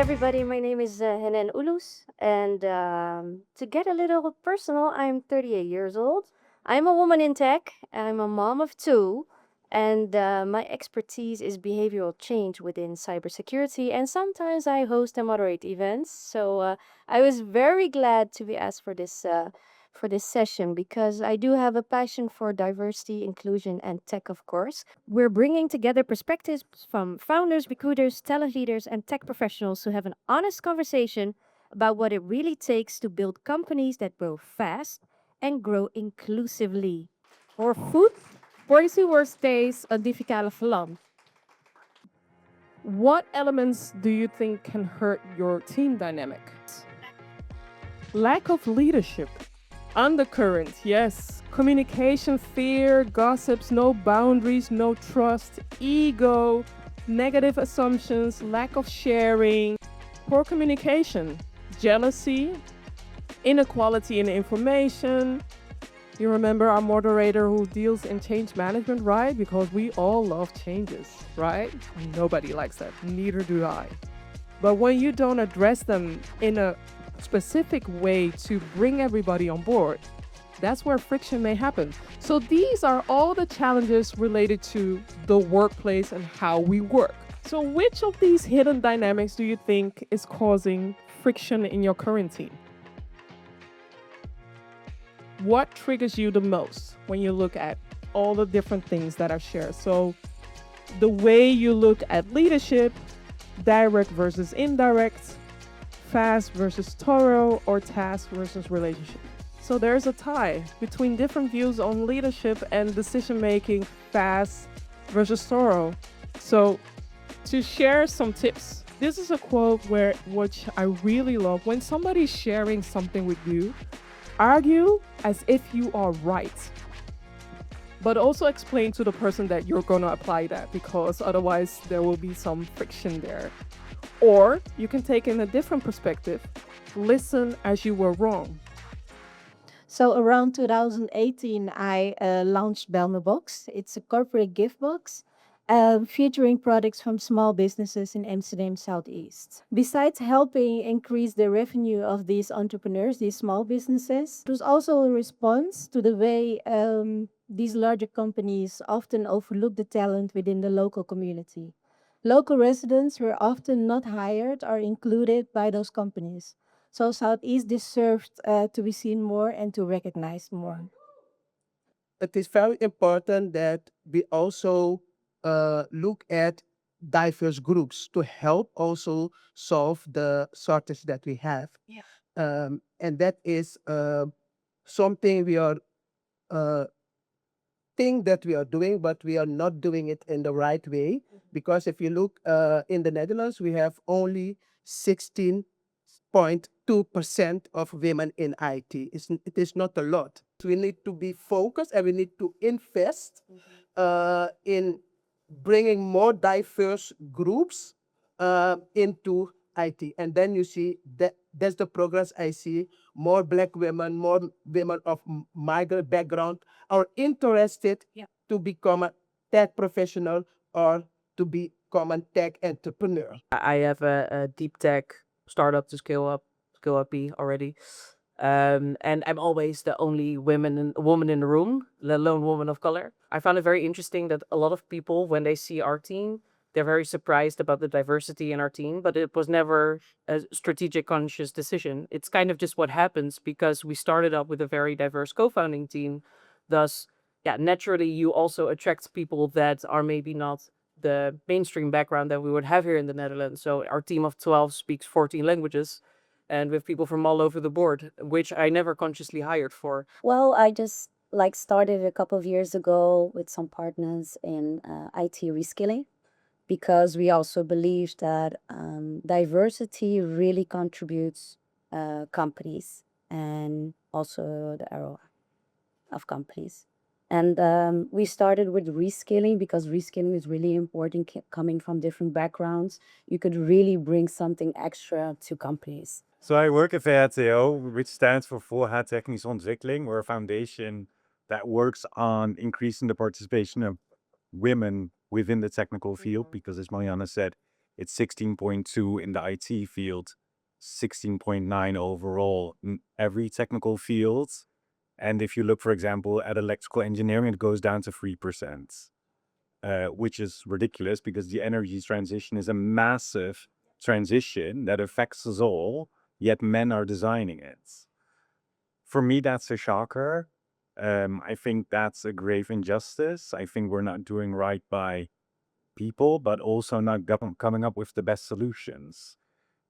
everybody. My name is Henen Ulus, and to get a little personal, I'm 38 years old. I'm a woman in tech. I'm a mom of two, and my expertise is behavioral change within cybersecurity. And sometimes I host and moderate events. So I was very glad to be asked for this session because I do have a passion for diversity, inclusion, and tech, of course. We're bringing together perspectives from founders, recruiters, talent leaders, and tech professionals to have an honest conversation about what it really takes to build companies that grow fast and grow inclusively. Voor Goed Policy Workspace Digitale Glans. What elements do you think can hurt your team dynamic? Lack of leadership. Undercurrent, yes. Communication, fear, gossips, no boundaries, no trust, ego, negative assumptions, lack of sharing, poor communication, jealousy, inequality in information. You remember our moderator who deals in change management, right? Because we all love changes, right? Nobody likes that. Neither do I. But when you don't address them in a specific way to bring everybody on board, that's where friction may happen. So these are all the challenges related to the workplace and how we work. So which of these hidden dynamics do you think is causing friction in your current team? What triggers you the most when you look at all the different things that are shared? So the way you look at leadership, direct versus indirect, fast versus thorough, or task versus relationship. So there's a tie between different views on leadership and decision making, fast versus thorough. So to share some tips, this is a quote which I really love. When somebody's sharing something with you, argue as if you are right, but also explain to the person that you're going to apply that, because otherwise there will be some friction there. Or you can take in a different perspective, listen as you were wrong. So around 2018, I launched Belme Box. It's a corporate gift box featuring products from small businesses in Amsterdam Southeast. Besides helping increase the revenue of these entrepreneurs, these small businesses, it was also a response to the way these larger companies often overlook the talent within the local community. Local residents were often not hired or included by those companies. So Southeast deserved to be seen more and to recognize more. It is very important that we also look at diverse groups to help also solve the shortage that we have. Yeah. And that is something we are think that we are doing, but we are not doing it in the right way. Because if you look in the Netherlands, we have only 16.2% of women in IT. It is not a lot. We need to be focused and we need to invest in bringing more diverse groups into IT. And then you see that's the progress I see. More Black women, more women of migrant background are interested to become a tech professional or to become a tech entrepreneur. I have a deep tech startup to scale up already. And I'm always the only woman in the room, let alone woman of color. I found it very interesting that a lot of people, when they see our team, they're very surprised about the diversity in our team, but it was never a strategic conscious decision. It's kind of just what happens because we started up with a very diverse co-founding team. Thus, naturally, you also attract people that are maybe not the mainstream background that we would have here in the Netherlands. So our team of 12 speaks 14 languages, and with people from all over the board, which I never consciously hired for. Well, I just started a couple of years ago with some partners in IT reskilling because we also believe that diversity really contributes companies and also the ROI of companies. And we started with reskilling because reskilling is really important. Coming from different backgrounds, you could really bring something extra to companies. So I work at VHTO, which stands for Volgaat Technische Ontwikkeling. We're a foundation that works on increasing the participation of women within the technical field, because as Marianne said, It's 16.2 in the IT field, 16.9 overall in every technical field. And if you look, for example, at electrical engineering, it goes down to 3%, which is ridiculous because the energy transition is a massive transition that affects us all, yet men are designing it. For me, that's a shocker. I think that's a grave injustice. I think we're not doing right by people, but also not coming up with the best solutions.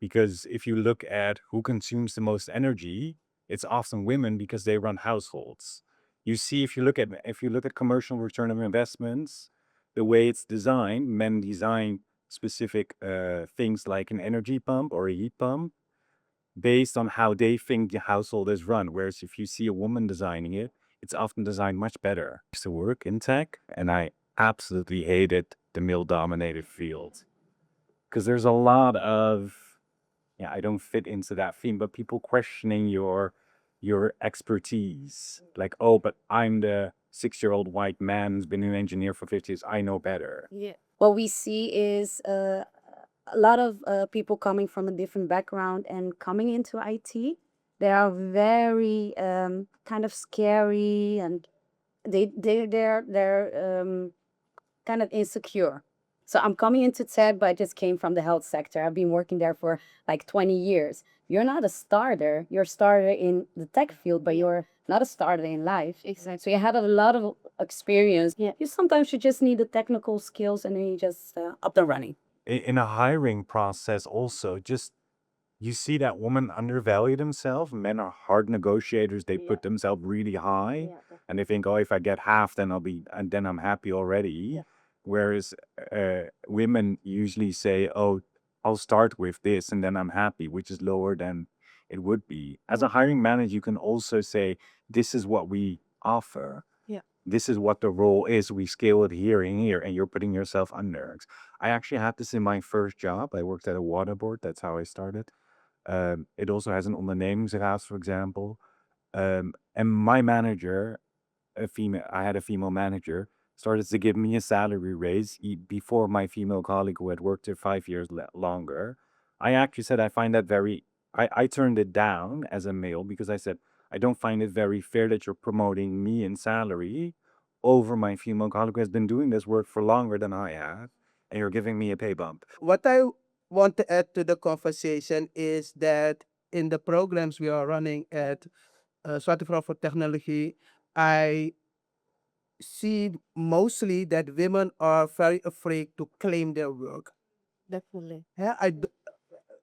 Because if you look at who consumes the most energy, it's often women because they run households. You see, if you look at commercial return of investments, the way it's designed, men design specific things like an energy pump or a heat pump based on how they think the household is run. Whereas if you see a woman designing it, it's often designed much better. I used to work in tech, and I absolutely hated the male-dominated field because there's a lot of, I don't fit into that theme, but people questioning your expertise. Like, oh, but I'm the 6-year-old white man who's been an engineer for 50 years. I know better. Yeah. What we see is a lot of people coming from a different background and coming into IT. They are very kind of scary, and they're kind of insecure. So I'm coming into tech, but I just came from the health sector. I've been working there for like 20 years. You're not a starter. You're a starter in the tech field, but you're not a starter in life. Exactly. So you had a lot of experience. Yeah. You just need the technical skills, and then you just up and running. In a hiring process also, just you see that women undervalue themselves. Men are hard negotiators. They put themselves really high, and they think, oh, if I get half, then I'm happy already. Yeah. Whereas women usually say, oh, I'll start with this and then I'm happy, which is lower than it would be. As a hiring manager, you can also say, this is what we offer. Yeah. This is what the role is. We scale it here and here, and you're putting yourself under. I actually had this in my first job. I worked at a water board. That's how I started. It also has an ondernemersraad, for example. And my manager, I had a female manager, started to give me a salary raise before my female colleague who had worked there 5 years longer. I actually said I find that I turned it down as a male because I said, I don't find it very fair that you're promoting me in salary over my female colleague who has been doing this work for longer than I have, and you're giving me a pay bump. What I want to add to the conversation is that in the programs we are running at Zwarte Vrouw voor Technologie, I see mostly that women are very afraid to claim their work. Definitely. Yeah,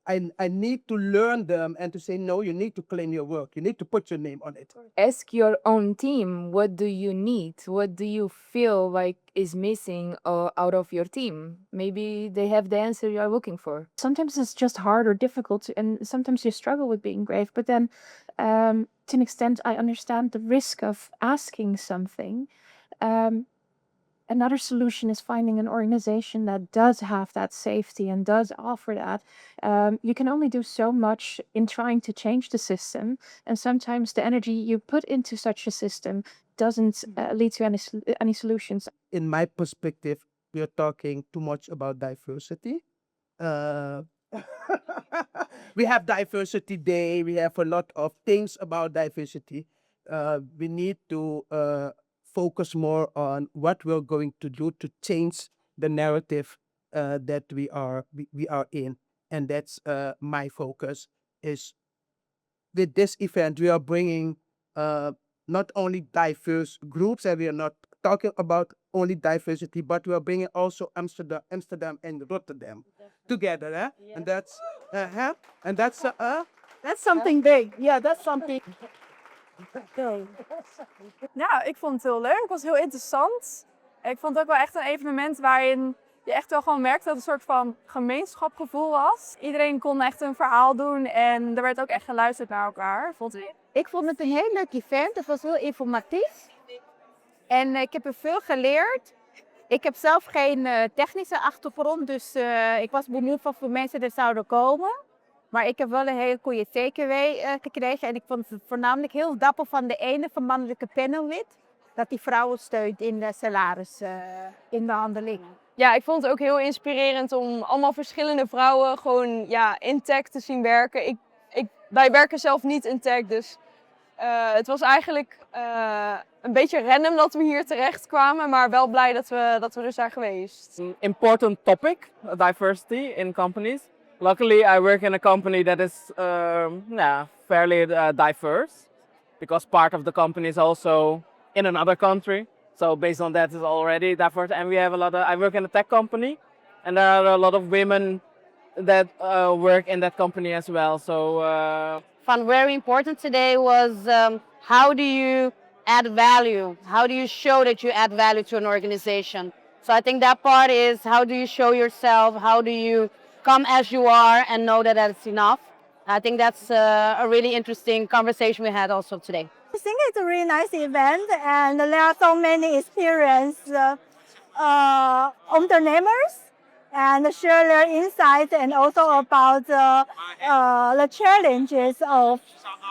I need to learn them and to say, no, you need to claim your work. You need to put your name on it. Ask your own team, what do you need? What do you feel like is missing out of your team? Maybe they have the answer you're looking for. Sometimes it's just hard or difficult, and sometimes you struggle with being brave. But then, to an extent, I understand the risk of asking something. Another solution is finding an organization that does have that safety and does offer that. You can only do so much in trying to change the system, and sometimes the energy you put into such a system doesn't lead to any solutions. In my perspective, we are talking too much about diversity. We have Diversity Day. We have a lot of things about diversity. We need to focus more on what we're going to do to change the narrative that we are in, and that's my focus. Is with this event we are bringing not only diverse groups, and we are not talking about only diversity, but we are bringing also Amsterdam and Rotterdam together, eh? Yeah. And that's something big. Yeah, that's something. Nou, ik vond het heel leuk. Het was heel interessant. Ik vond het ook wel echt een evenement waarin je echt wel gewoon merkte dat het een soort van gemeenschapgevoel was. Iedereen kon echt een verhaal doen en er werd ook echt geluisterd naar elkaar. Ik vond het een heel leuk event. Het was heel informatief. En ik heb er veel geleerd. Ik heb zelf geen technische achtergrond, dus ik was benieuwd of voor mensen er zouden komen. Maar ik heb wel een hele goede takeaway gekregen. En ik vond het voornamelijk heel dapper van de ene vermannelijke panellid, dat die vrouwen steunt in de salaris, in de handeling. Ja, ik vond het ook heel inspirerend om allemaal verschillende vrouwen gewoon in tech te zien werken. Wij werken zelf niet in tech, dus het was eigenlijk een beetje random dat we hier terecht kwamen, maar wel blij dat we er zijn geweest. Important topic, diversity in companies. Luckily, I work in a company that is fairly diverse, because part of the company is also in another country. So based on that, it's already diverse. And we have I work in a tech company, and there are a lot of women that work in that company as well. So Found very important today was how do you add value? How do you show that you add value to an organization? So I think that part is how do you show yourself? How do you come as you are and know that that's enough? I think that's a really interesting conversation we had also today. I think it's a really nice event, and there are so many experienced ondernemers and share their insights and also about the challenges of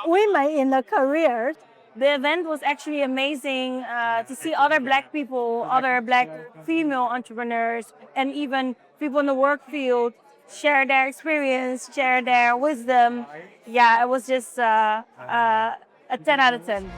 women in the career. The event was actually amazing to see other Black people, other Black female entrepreneurs, and even people in the work field share their experience, share their wisdom. Yeah, it was just a 10 out of 10.